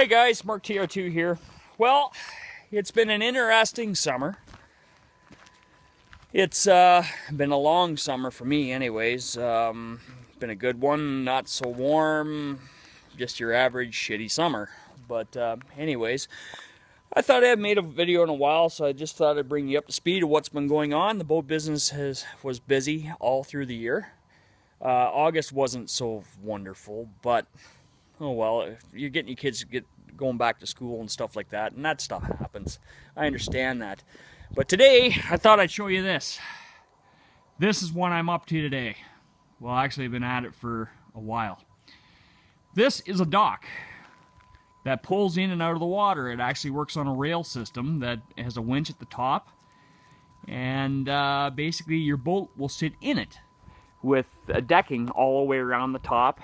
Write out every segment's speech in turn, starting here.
Hey guys, Mark TR2 here. Well, it's been an interesting summer. It's been a long summer for me anyways. Been a good one, not so warm, just your average shitty summer. But anyways, I thought I hadn't made a video in a while, so I just thought I'd bring you up to speed of what's been going on. The boat business was busy all through the year. August wasn't so wonderful, but oh well, if you're getting your kids going back to school and stuff like that, and that stuff happens. I understand that. But today, I thought I'd show you this. This is what I'm up to today. Well, actually, I've been at it for a while. This is a dock that pulls in and out of the water. It actually works on a rail system that has a winch at the top, and basically your boat will sit in it with a decking all the way around the top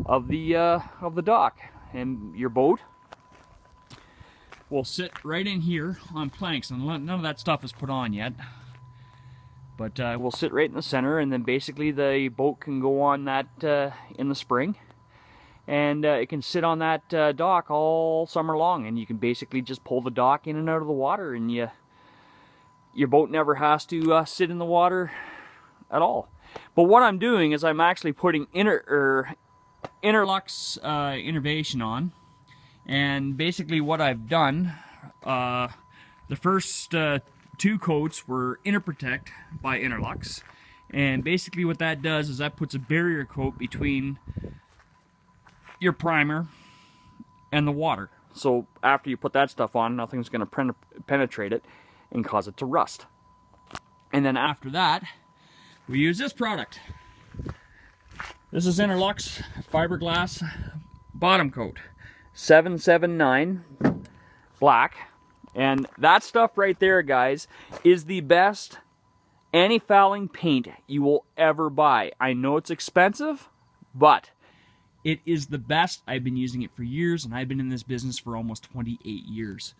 of the dock, and your boat will sit right in here on planks, and none of that stuff is put on yet, but we'll sit right in the center, and then basically the boat can go on that in the spring, and it can sit on that dock all summer long, and you can basically just pull the dock in and out of the water, and your boat never has to sit in the water at all. But what I'm doing is I'm actually putting Interlux innovation on, and basically what I've done, the first two coats were Interprotect by Interlux, and basically what that does is that puts a barrier coat between your primer and the water. So after you put that stuff on, nothing's going to penetrate it and cause it to rust. And then after that, we use this product. This is Interlux fiberglass bottom coat, 779 black, and that stuff right there, guys, is the best anti-fouling paint you will ever buy. I know it's expensive, but it is the best. I've been using it for years, and I've been in this business for almost 28 years,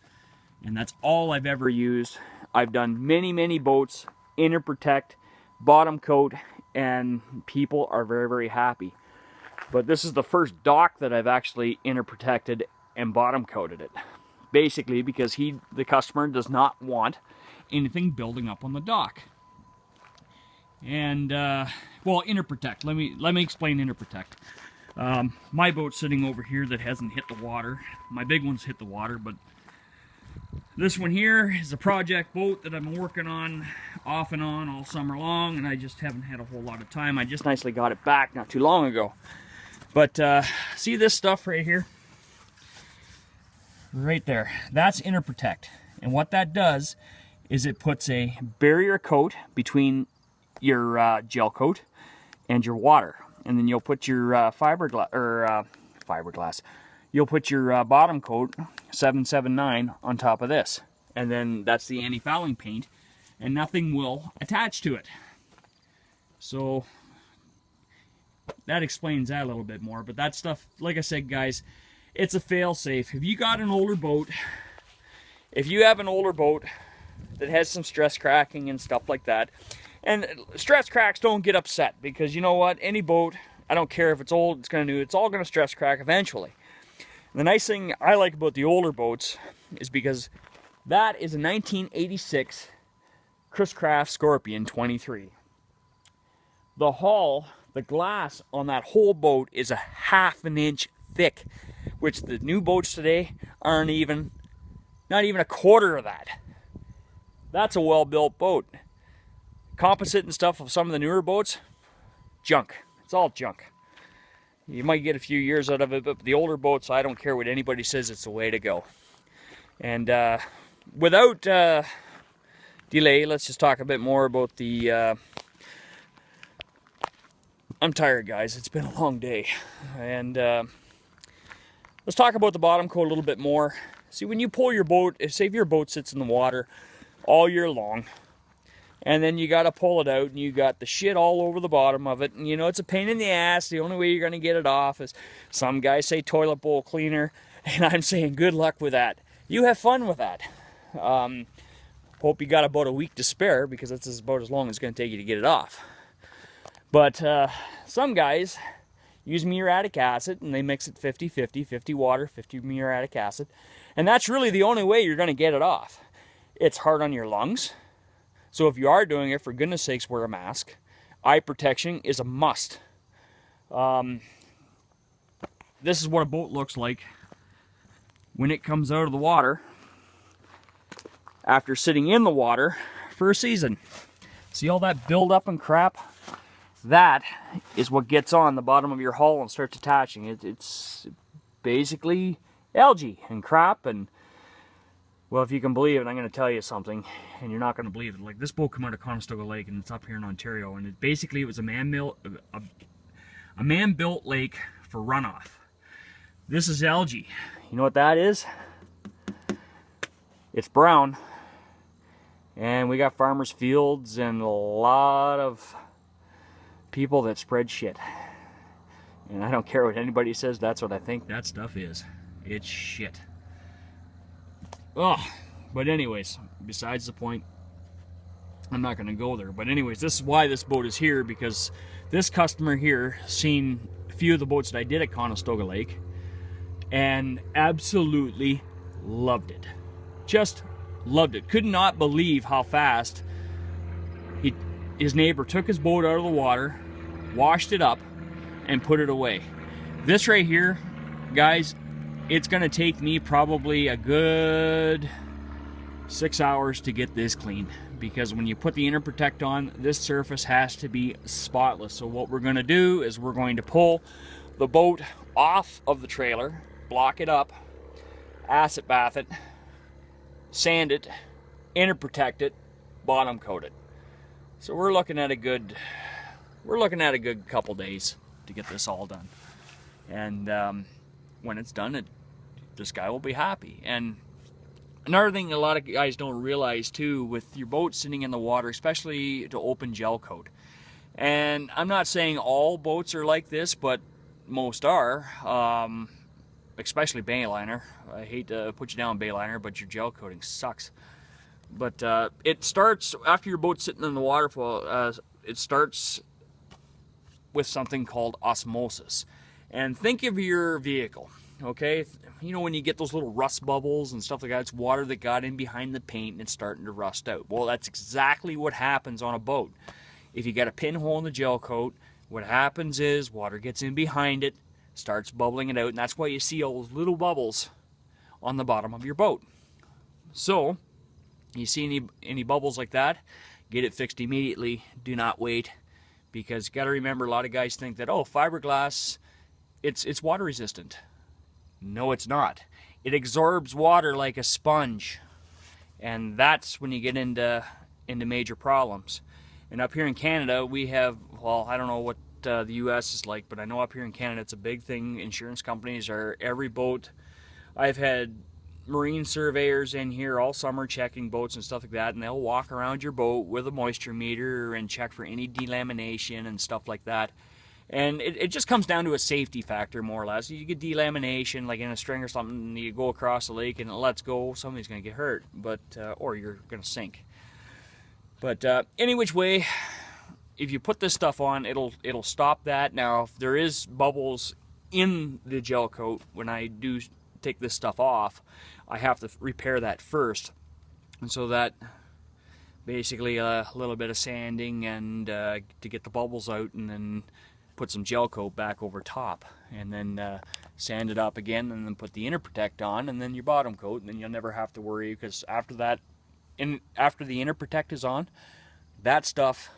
and that's all I've ever used. I've done many boats, Interprotect bottom coat, and people are very happy. But this is the first dock that I've actually Interprotected and bottom coated it, basically because the customer does not want anything building up on the dock. And well, Interprotect, let me explain Interprotect. My boat's sitting over here that hasn't hit the water. My big one's hit the water, but this one here is a project boat that I've been working on off and on all summer long, and I just haven't had a whole lot of time. I just nicely got it back not too long ago. But see this stuff right here? Right there. That's Interprotect. And what that does is it puts a barrier coat between your gel coat and your water. And then you'll put your fiberglass. You'll put your bottom coat, 779, on top of this. And then that's the anti-fouling paint, and nothing will attach to it. So that explains that a little bit more. But that stuff, like I said, guys, it's a fail-safe. If you got an older boat, if you have an older boat that has some stress cracking and stuff like that, and stress cracks, don't get upset, because you know what? Any boat, I don't care if it's old, it's new, it's all going to stress crack eventually. The nice thing I like about the older boats is because that is a 1986 Chris Craft Scorpion 23. The hull, the glass on that whole boat is a ½ an inch thick, which the new boats today aren't even, not even a quarter of that. That's a well-built boat. Composite and stuff of some of the newer boats, junk. It's all junk. You might get a few years out of it, but the older boats, I don't care what anybody says, it's the way to go. And without delay, let's just talk a bit more about the... I'm tired, guys. It's been a long day. And let's talk about the bottom coat a little bit more. See, when you pull your boat, say if your boat sits in the water all year long, and then you got to pull it out, and you got the shit all over the bottom of it, and you know it's a pain in the ass. The only way you're going to get it off is, some guys say toilet bowl cleaner, and I'm saying good luck with that. You have fun with that. Hope you got about a week to spare, because that's about as long as it's going to take you to get it off. But some guys, use muriatic acid, and they mix it 50-50, 50 water, 50 muriatic acid. And that's really the only way you're going to get it off. It's hard on your lungs. So if you are doing it, for goodness sakes, wear a mask. Eye protection is a must. This is what a boat looks like when it comes out of the water after sitting in the water for a season. See all that buildup and crap? That is what gets on the bottom of your hull and starts attaching. It's basically algae and crap. And well, if you can believe it, I'm going to tell you something, and you're not going to believe it. Like, this boat came out of Conestoga Lake, and it's up here in Ontario, and it was a man-built lake for runoff. This is algae. You know what that is? It's brown. And we got farmers' fields and a lot of people that spread shit. And I don't care what anybody says, that's what I think that stuff is. It's shit. Oh, but anyways, besides the point, I'm not going to go there. But anyways, this is why this boat is here, because this customer here seen a few of the boats that I did at Conestoga Lake and absolutely loved it. Just loved it. Could not believe how fast his neighbor took his boat out of the water, washed it up, and put it away. This right here, guys, it's going to take me probably a good 6 hours to get this clean, because when you put the inner protect on, this surface has to be spotless. So what we're going to do is we're going to pull the boat off of the trailer, block it up, acid bath it, sand it, inner protect it, bottom coat it. So we're looking at a good couple days to get this all done. And when it's done, this guy will be happy. And another thing a lot of guys don't realize too, with your boat sitting in the water, especially to open gel coat. And I'm not saying all boats are like this, but most are, especially Bayliner. I hate to put you down, Bayliner, but your gel coating sucks. But it starts after your boat's sitting in the water for it starts with something called osmosis. And think of your vehicle, okay? You know when you get those little rust bubbles and stuff like that, it's water that got in behind the paint and it's starting to rust out. Well, that's exactly what happens on a boat. If you got a pinhole in the gel coat, what happens is water gets in behind it, starts bubbling it out, and that's why you see all those little bubbles on the bottom of your boat. So, you see any bubbles like that, get it fixed immediately. Do not wait, because you got to remember, a lot of guys think that, oh, fiberglass, it's water resistant. No, it's not. It absorbs water like a sponge, and that's when you get into major problems. And up here in Canada, we have, well, I don't know what the U.S. is like, but I know up here in Canada it's a big thing. Insurance companies are every boat. I've had marine surveyors in here all summer checking boats and stuff like that, and they'll walk around your boat with a moisture meter and check for any delamination and stuff like that. And it just comes down to a safety factor, more or less. You get delamination, like in a string or something, and you go across the lake and it lets go, somebody's going to get hurt, but or you're going to sink. But any which way, if you put this stuff on, it'll stop that. Now, if there is bubbles in the gel coat, when I do take this stuff off, I have to repair that first. And so that basically a little bit of sanding and to get the bubbles out, and then put some gel coat back over top, and then sand it up again, and then put the inner protect on, and then your bottom coat, and then you'll never have to worry, because after that, after the inner protect is on, that stuff,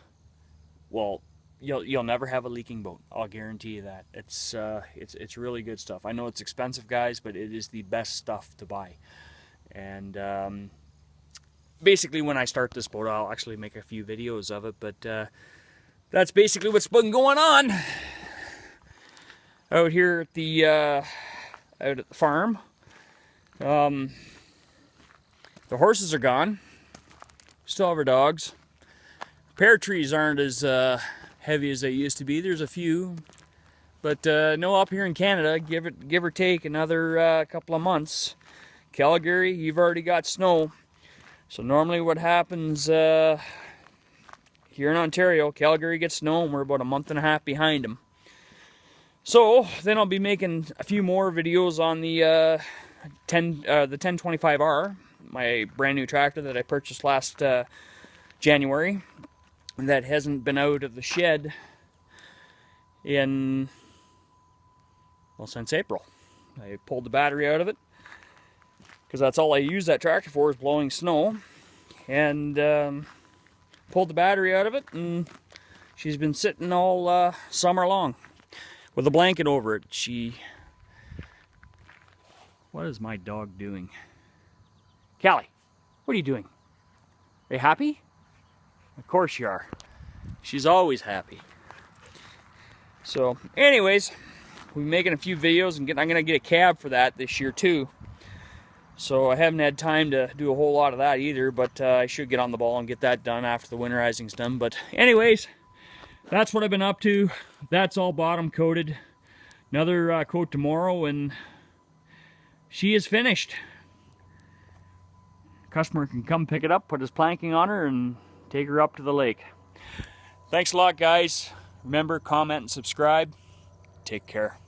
well, you'll never have a leaking boat. I'll guarantee you that. It's really good stuff. I know it's expensive, guys, but it is the best stuff to buy. And basically, when I start this boat, I'll actually make a few videos of it, but that's basically what's been going on out here at the farm. The horses are gone. Still have our dogs. Pear trees aren't as heavy as they used to be. There's a few, but no, up here in Canada, give or take another couple of months. Calgary, you've already got snow. So normally what happens here in Ontario, Calgary gets snow, and we're about a month and a half behind them. So then I'll be making a few more videos on the 1025R, my brand new tractor that I purchased last January, that hasn't been out of the shed in, well, since April. I pulled the battery out of it because that's all I use that tractor for, is blowing snow, and pulled the battery out of it, and she's been sitting all summer long with a blanket over it. What is my dog doing? Callie, what are you doing? Are you happy? Of course you are. She's always happy. So anyways, we're making a few videos, and I'm gonna get a cab for that this year too. So I haven't had time to do a whole lot of that either, but I should get on the ball and get that done after the winterizing's done. But anyways, that's what I've been up to. That's all bottom coated. Another coat tomorrow, and she is finished. Customer can come pick it up, put his planking on her, and take her up to the lake. Thanks a lot, guys. Remember, comment and subscribe. Take care.